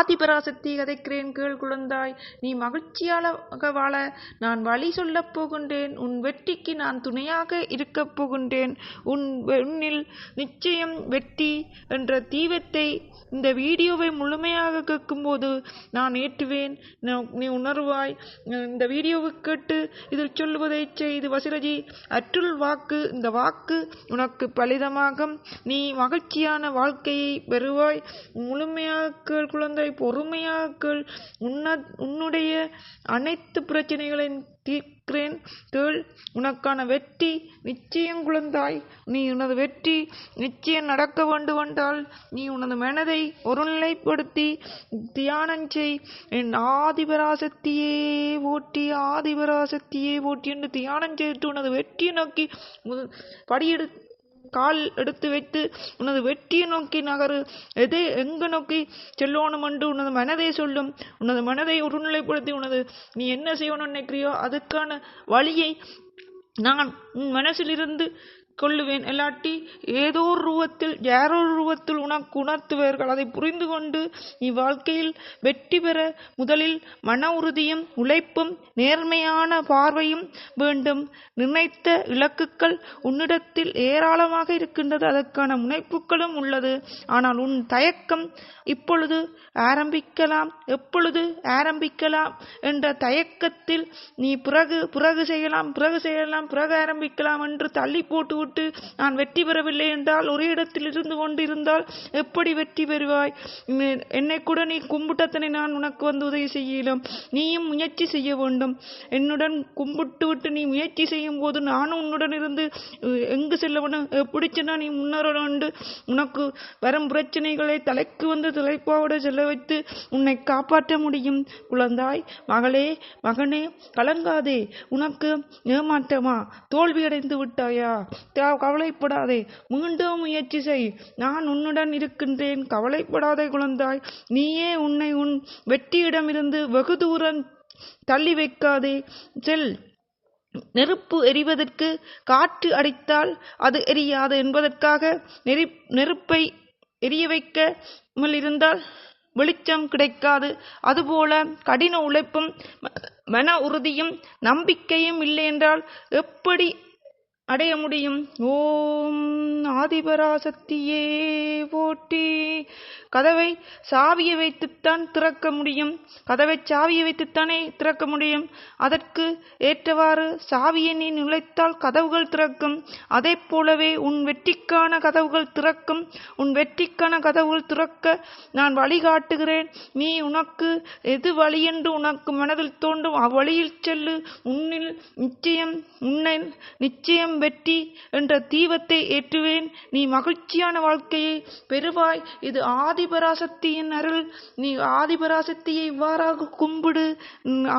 ஆதிபராசக்தி கதைக்கிறேன் கேள் குழந்தாய். நீ மகிழ்ச்சியாக வாழ நான் வழி சொல்லப் போகின்றேன். உன் வெற்றிக்கு நான் துணையாக இருக்கப் போகின்றேன். உன்னில் நிச்சயம் வெற்றி என்ற தீபத்தை இந்த வீடியோவை முழுமையாக கேட்கும்போது நான் ஏற்றுவேன். நீ உணர்வாய். இந்த வீடியோவை கேட்டு இதில் சொல்லுவதை செய்து வசிரஜி அற்றுள் வாக்கு. இந்த வாக்கு உனக்கு பலிதமாகும். நீ மகிழ்ச்சியான வாழ்க்கையை பெறுவாய். முழுமையாக கேள் குழந்தை, பொறுமையாக கேள். உன்னுடைய அனைத்து பிரச்சனைகளையும் தீர்க்கிறேன் கேள். உனக்கான வெற்றி நிச்சயம் குழந்தாய். நீ உனது வெற்றி நிச்சயம் நடக்க வேண்டுமென்றால் நீ உனது மனதை ஒருநிலைப்படுத்தி தியானம் செய். என் ஆதிபராசக்தியே போற்றி, ஆதிபராசக்தியே போற்றி என்று தியானம் செய்து உனது வெற்றியை நோக்கி கால் எடுத்து வைத்து உனது வெற்றியை நோக்கி நகரு. எங்கு நோக்கி செல்லணும் என்று உனது மனதை சொல்லும். உனது மனதை ஒருநிலைப்படுத்தி நீ என்ன செய்யணும்னு நினைக்கிறியோ அதுக்கான வழியை நான் உன் மனசிலிருந்து கொள்ளுவேன். இல்லாட்டி ஏதோ ஒரு ரூபத்தில் யாரோ ஒரு ரூபத்தில் உனக்கு உணர்த்துவார்கள். அதை புரிந்து கொண்டு நீ வாழ்க்கையில் வெற்றி பெற முதலில் மன உறுதியும் உழைப்பும் நேர்மையான பார்வையும் வேண்டும். நினைத்த இலக்குகள் உன்னிடத்தில் ஏராளமாக இருக்கின்றது. அதற்கான முனைப்புகளும் உள்ளது. ஆனால் உன் தயக்கம் இப்பொழுது ஆரம்பிக்கலாம், எப்பொழுது ஆரம்பிக்கலாம் என்ற தயக்கத்தில் நீ பிறகு செய்யலாம் பிறகு ஆரம்பிக்கலாம் என்று தள்ளி போட்டு நான் வெற்றி பெறவில்லை என்றால் ஒரே இடத்தில் இருந்து கொண்டு இருந்தால் எப்படி வெற்றி பெறுவாய்? என்னை கூட நீ கும்பிட்டத்தனை நான் உனக்கு உதவி செய்யலாம். நீயும் முயற்சி செய்ய வேண்டும். என்னுடன் கும்பிட்டு விட்டு நீ முயற்சி செய்யும் போது நானும் உன்னுடன் இருந்து எங்கு செல்ல வேண்டும், எப்படி சென்னா நீ முன்னேற வேண்டும். உனக்கு வரும் பிரச்சனைகளை தலைக்கு தலைப்பாவோட செல்ல வைத்து உன்னை காப்பாற்ற முடியும். குழந்தாய், மகளே, மகனே, கலங்காதே. உனக்கு ஏமாற்றமா? தோல்வியடைந்து விட்டாயா? கவலைப்படாதே, மீண்டும் முயற்சி செய். நான் உன்னுடன் இருக்கின்றேன். கவலைப்படாதே குழந்தாய். நீயே உன்னை உன் வெற்றியிடமிருந்து வெகு தூரம் தள்ளி வைக்காதே. செல். நெருப்பு எரிவதற்கு காற்று அடித்தால் அது எரியாது என்பதற்காக நெருப்பை எரிய வைக்காமல் இருந்தால் வெளிச்சம் கிடைக்காது. அதுபோல கடின உழைப்பும் மன உறுதியும் நம்பிக்கையும் இல்லை என்றால் எப்படி அடைய முடியும்? ஓம் ஆதிபராசக்தியே போற்றி. கதவை சாவியை வைத்துத்தான் திறக்க முடியும். அதற்கு ஏற்றவாறு சாவியை நீ நுழைத்தால் கதவுகள் திறக்கும். அதே போலவே உன் வெற்றிக்கான கதவுகள் திறக்கும். உன் வெற்றிக்கான கதவுகள் திறக்க நான் வழிகாட்டுகிறேன். நீ உனக்கு எது வழி என்று உனக்கு மனதில் தோன்றும் அவ்வழியில் செல்லு. உன்னை நிச்சயம் வெற்றி என்ற தீபத்தை ஏற்றுவேன். நீ மகிழ்ச்சியான வாழ்க்கையை பெறுவாய். இது ஆதிபராசக்தியின் அருள். நீ ஆதிபராசக்தியை இவ்வாறாக கும்பிடு.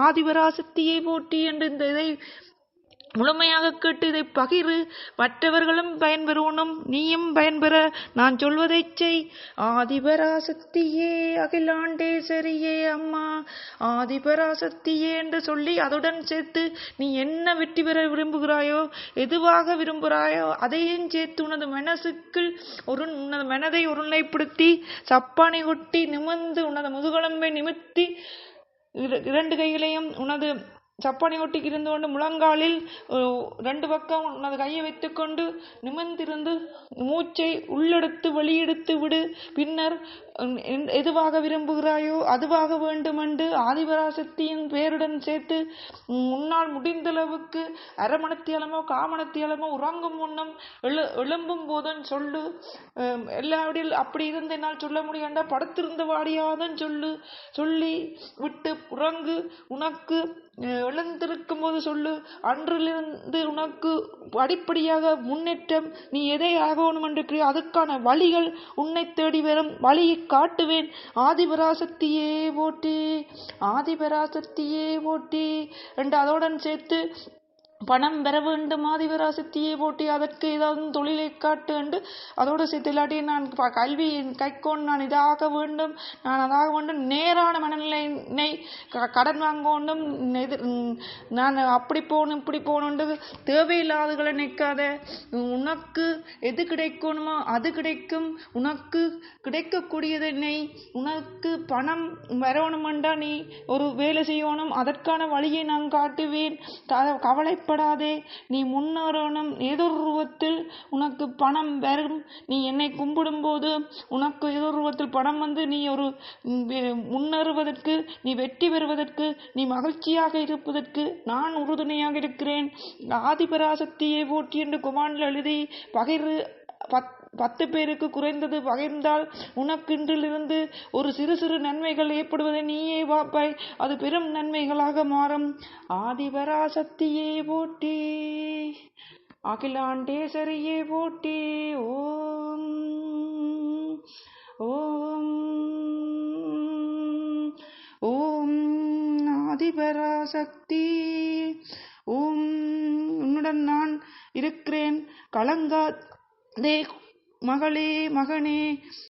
ஆதிபராசக்தியை போற்றி என்று இதை முழுமையாக கேட்டு இதை பகிரு. மற்றவர்களும் பயன்பெறணும், நீயும் பயன்பெற நான் சொல்வதை செய். ஆதிபராசக்தியே, அகிலாண்டேஸ்வரியே அம்மா, ஆதிபராசக்தியே என்று சொல்லி அதுடன் சேர்த்து நீ என்ன வெற்றி பெற விரும்புகிறாயோ, எதுவாக விரும்புகிறாயோ அதையும் சேர்த்து உனது மனதை ஒருநிலைப்படுத்தி சப்பானை கொட்டி நிமிர்ந்து உனது முதுகெலும்பை நிமிர்த்தி இரண்டு கைகளையும் உனது சப்பானி ஒட்டிக்கு இருந்து கொண்டு முழங்காலில் ரெண்டு பக்கம் உனது கையை வைத்துக்கொண்டு நிமிர்ந்திருந்து மூச்சை உள்ளெடுத்து வெளியெடுத்து விடு. பின்னர் எதுவாக விரும்புகிறாயோ அதுவாக வேண்டுமென்று ஆதிபராசக்தியின் பேருடன் சேர்த்து முன்னால் முடிந்தளவுக்கு அரை மணித்தியாலமோ காமணத்தியாலமோ உறங்கும் முன்னம் எழும்பும் போதும் சொல்லு. எல்லாவிடில் அப்படி இருந்து என்னால் சொல்ல முடியாண்டா படுத்திருந்த வாடியாதான் சொல்லி விட்டு உறங்கு. உனக்கு எழுந்திருக்கும் போது சொல்லு. அன்றிலிருந்து உனக்கு படிப்படியாக முன்னேற்றம். நீ எதை ஆகணும் என்று அதுக்கான வழிகள் உன்னை தேடி வரும். வழியை காட்டுவேன். ஆதிபராசக்தியே போற்றி, ஆதிபராசக்தியே போற்றி என்று அதோடன் சேர்த்து பணம் பெற வேண்டும், ஆதிபராசக்தியை போட்டி அதற்கு ஏதாவது தொழிலை காட்டு என்று அதோடு சேர்த்து இல்லாட்டி நான் கல்வி கைக்கோன் நான் இதாக வேண்டும், நான் அதாக வேண்டும், நேரான மனநிலை கடன் வாங்க வேண்டும், நான் அப்படி போகணும் இப்படி போகணுன்றது தேவையில்லாதகளை நிற்காத. உனக்கு எது கிடைக்கணுமோ அது கிடைக்கும். உனக்கு கிடைக்கக்கூடியதை உனக்கு பணம் வரணுமெண்டா நீ ஒரு வேலை செய்யணும், அதற்கான வழியை நான் காட்டுவேன். கவலைப்படாதே, நீ முன்னேறணும். ஏதோ ரூபத்தில் உனக்கு பணம் வரும். நீ என்னை கும்பிடும் போது உனக்கு ஏதோ ரூபத்தில் பணம் வந்து நீ ஒரு முன்னேறுவதற்கு, நீ வெற்றி பெறுவதற்கு, நீ மகிழ்ச்சியாக இருப்பதற்கு நான் உறுதுணையாக இருக்கிறேன். ஆதிபராசக்தியை போற்றி என்று குமாண்டில் எழுதி பகிர். 10 பேருக்கு குறைந்தது பகிர்ந்தால் உனக்கு இன்றிலிருந்து ஒரு சிறு சிறு நன்மைகள் ஏற்படுவதை நீயே பார்ப்பாய். அது பெரும் நன்மைகளாக மாறும். ஆதிபராசக்தியே போற்றி, அகிலாண்டேஸ்வரியே போற்றி. ஓம் ஓம் ஓம் ஆதிபராசக்தி. ஓம், உன்னுடன் நான் இருக்கிறேன், கலங்காதே மகளே மகனே.